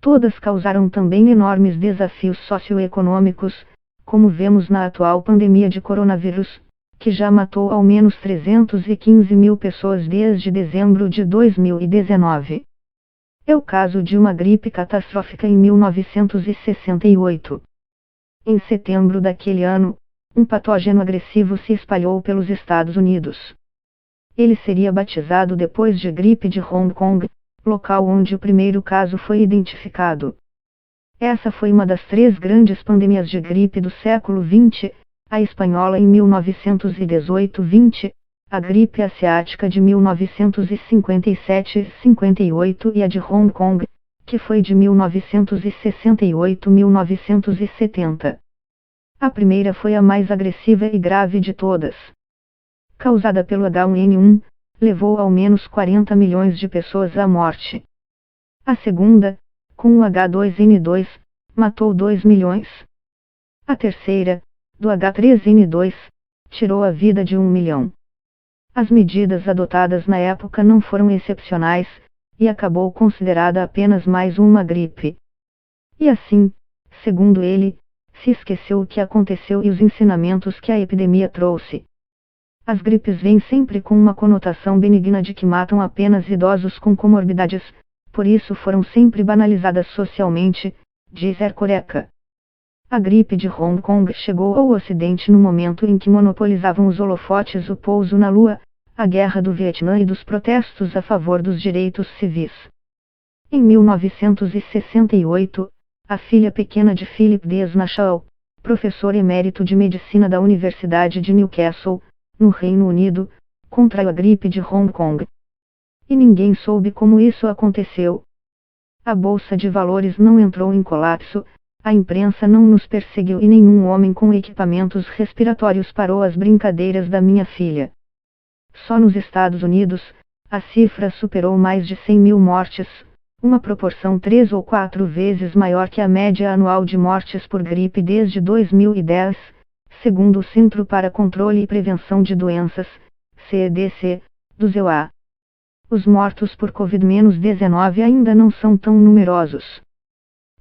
Todas causaram também enormes desafios socioeconômicos, como vemos na atual pandemia de coronavírus, que já matou ao menos 315 mil pessoas desde dezembro de 2019. É o caso de uma gripe catastrófica em 1968. Em setembro daquele ano, um patógeno agressivo se espalhou pelos Estados Unidos. Ele seria batizado depois de gripe de Hong Kong, local onde o primeiro caso foi identificado. Essa foi uma das 3 grandes pandemias de gripe do século XX, a espanhola em 1918-20, a gripe asiática de 1957-58 e a de Hong Kong, que foi de 1968-1970. A primeira foi a mais agressiva e grave de todas. Causada pelo H1N1, levou ao menos 40 milhões de pessoas à morte. A segunda, com o H2N2, matou 2 milhões. A terceira, do H3N2, tirou a vida de 1 milhão. As medidas adotadas na época não foram excepcionais, e acabou considerada apenas mais uma gripe. E assim, segundo ele, se esqueceu o que aconteceu e os ensinamentos que a epidemia trouxe. As gripes vêm sempre com uma conotação benigna de que matam apenas idosos com comorbidades, por isso foram sempre banalizadas socialmente, diz Ercoreca. A gripe de Hong Kong chegou ao Ocidente no momento em que monopolizavam os holofotes o pouso na Lua, a guerra do Vietnã e dos protestos a favor dos direitos civis. Em 1968, a filha pequena de Philip Desnachal, professor emérito de medicina da Universidade de Newcastle, no Reino Unido, contraiu a gripe de Hong Kong. E ninguém soube como isso aconteceu. A bolsa de valores não entrou em colapso, a imprensa não nos perseguiu e nenhum homem com equipamentos respiratórios parou as brincadeiras da minha filha. Só nos Estados Unidos, a cifra superou mais de 100 mil mortes, uma proporção 3 ou 4 vezes maior que a média anual de mortes por gripe desde 2010, segundo o Centro para Controle e Prevenção de Doenças, CDC, do ZEUA. Os mortos por Covid-19 ainda não são tão numerosos.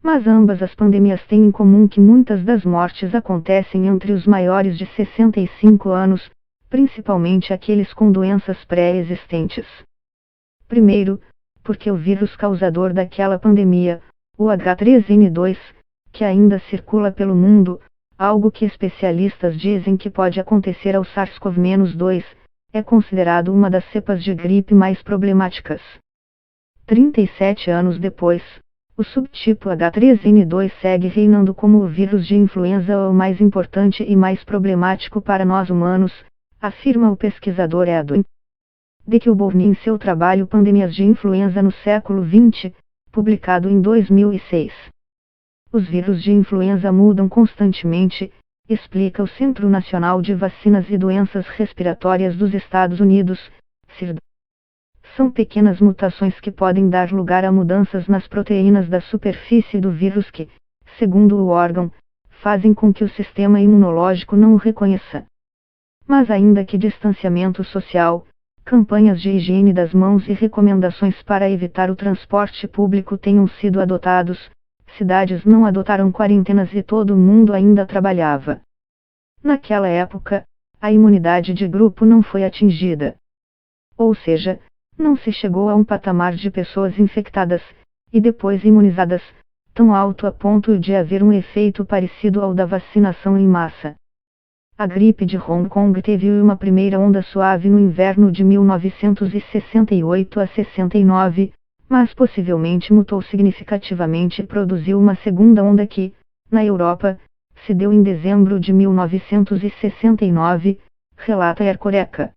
Mas ambas as pandemias têm em comum que muitas das mortes acontecem entre os maiores de 65 anos, principalmente aqueles com doenças pré-existentes. Primeiro, porque o vírus causador daquela pandemia, o H3N2, que ainda circula pelo mundo, algo que especialistas dizem que pode acontecer ao SARS-CoV-2, é considerado uma das cepas de gripe mais problemáticas. 37 anos depois, o subtipo H3N2 segue reinando como o vírus de influenza o mais importante e mais problemático para nós humanos, afirma o pesquisador Edwin Deckelbaum em seu trabalho Pandemias de Influenza no Século XX, publicado em 2006. Os vírus de influenza mudam constantemente, explica o Centro Nacional de Vacinas e Doenças Respiratórias dos Estados Unidos, CDC. São pequenas mutações que podem dar lugar a mudanças nas proteínas da superfície do vírus que, segundo o órgão, fazem com que o sistema imunológico não o reconheça. Mas ainda que distanciamento social, campanhas de higiene das mãos e recomendações para evitar o transporte público tenham sido adotados, cidades não adotaram quarentenas e todo mundo ainda trabalhava. Naquela época, a imunidade de grupo não foi atingida. Ou seja, não se chegou a um patamar de pessoas infectadas, e depois imunizadas, tão alto a ponto de haver um efeito parecido ao da vacinação em massa. A gripe de Hong Kong teve uma primeira onda suave no inverno de 1968 a 69, mas possivelmente mutou significativamente e produziu uma segunda onda que, na Europa, se deu em dezembro de 1969, relata Ercoreca.